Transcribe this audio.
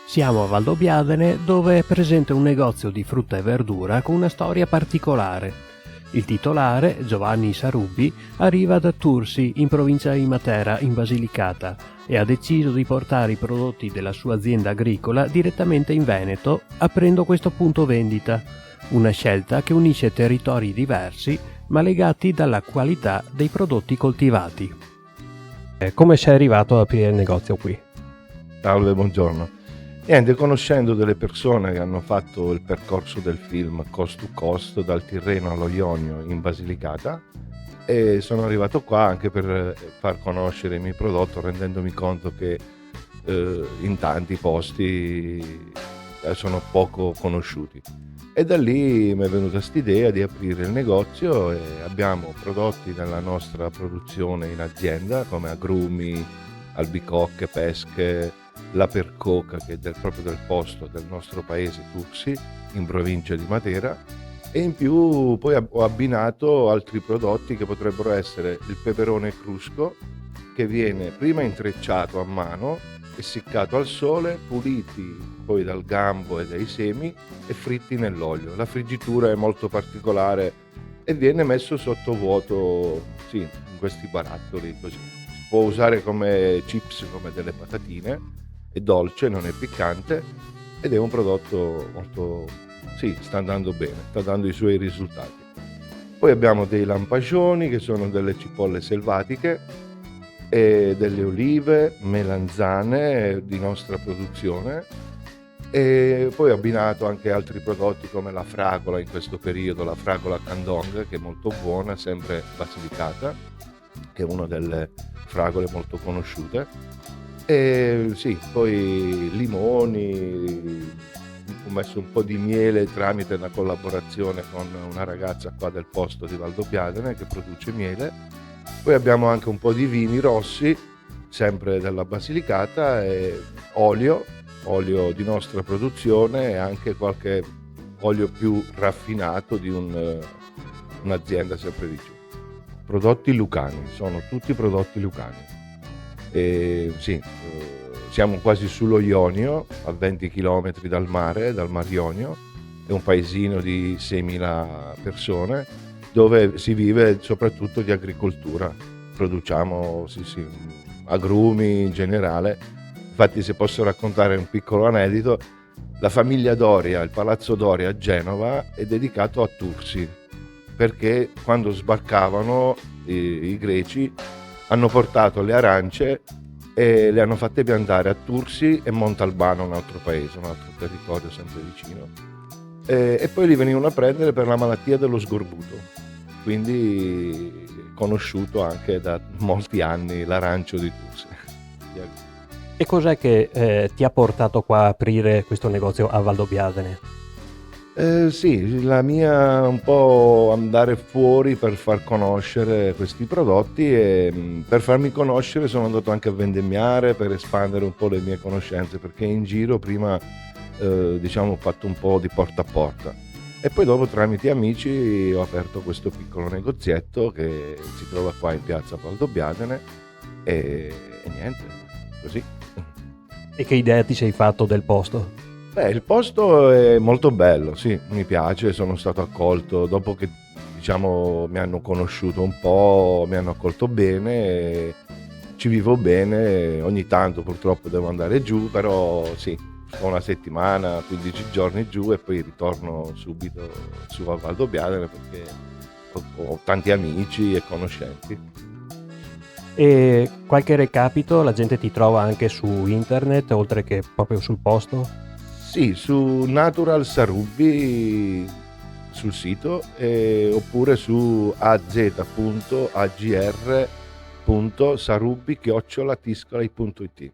Siamo a Valdobbiadene, dove è presente un negozio di frutta e verdura con una storia particolare. Il titolare, Giovanni Sarubbi, arriva da Tursi, in provincia di Matera, in Basilicata, e ha deciso di portare i prodotti della sua azienda agricola direttamente in Veneto, aprendo questo punto vendita. Una scelta che unisce territori diversi, ma legati dalla qualità dei prodotti coltivati. Come sei arrivato ad aprire il negozio qui? Salve, buongiorno. Niente, conoscendo delle persone che hanno fatto il percorso del film Coast to Coast dal Tirreno allo Ionio in Basilicata, e sono arrivato qua anche per far conoscere il mio prodotto, rendendomi conto che in tanti posti sono poco conosciuti. E da lì mi è venuta quest'idea di aprire il negozio e abbiamo prodotti della nostra produzione in azienda come agrumi, albicocche, pesche, la percoca che è proprio del posto del nostro paese Tursi in provincia di Matera, e in più poi ho abbinato altri prodotti che potrebbero essere il peperone crusco, che viene prima intrecciato a mano, essiccato al sole, puliti poi dal gambo e dai semi e fritti nell'olio. La friggitura è molto particolare e viene messo sotto vuoto, sì, in questi barattoli così. Si può usare come chips, come delle patatine, è dolce, non è piccante ed è un prodotto molto, sì, sta andando bene, sta dando i suoi risultati. Poi abbiamo dei lampagioni che sono delle cipolle selvatiche e delle olive, melanzane di nostra produzione, e poi ho abbinato anche altri prodotti come la fragola, in questo periodo la fragola Candong, che è molto buona, sempre basilicata, che è una delle fragole molto conosciute. E sì, poi limoni, ho messo un po' di miele tramite una collaborazione con una ragazza qua del posto di Valdobbiadene che produce miele. Poi abbiamo anche un po' di vini rossi, sempre della Basilicata, e olio di nostra produzione, e anche qualche olio più raffinato di un'azienda sempre di giù. Prodotti lucani, sono tutti prodotti lucani. E sì, siamo quasi sullo Ionio, a 20 km dal mare, dal Mar Ionio, è un paesino di 6.000 persone dove si vive soprattutto di agricoltura. Produciamo sì, agrumi in generale. Infatti, se posso raccontare un piccolo aneddoto, la famiglia Doria, il palazzo Doria a Genova è dedicato a Tursi, perché quando sbarcavano i greci hanno portato le arance e le hanno fatte piantare a Tursi e Montalbano, un altro paese, un altro territorio sempre vicino, e poi li venivano a prendere per la malattia dello sgorbuto, quindi conosciuto anche da molti anni l'arancio di Tursi. E cos'è che ti ha portato qua a aprire questo negozio a Valdobbiadene? Sì, la mia un po' andare fuori per far conoscere questi prodotti, e per farmi conoscere sono andato anche a vendemmiare per espandere un po' le mie conoscenze, perché in giro prima diciamo ho fatto un po' di porta a porta, e poi dopo tramite amici ho aperto questo piccolo negozietto che si trova qua in piazza Valdobbiadene, e niente, così. E che idea ti sei fatto del posto? Beh, il posto è molto bello, sì, mi piace, sono stato accolto dopo che, diciamo, mi hanno conosciuto un po', mi hanno accolto bene, e ci vivo bene. Ogni tanto purtroppo devo andare giù, però sì, sto una settimana, 15 giorni giù e poi ritorno subito su a Valdobbiadene, perché ho tanti amici e conoscenti. E qualche recapito, la gente ti trova anche su internet, oltre che proprio sul posto? Sì, su Natural Sarubbi sul sito, oppure su az.agr.sarubbi@tiscali.it.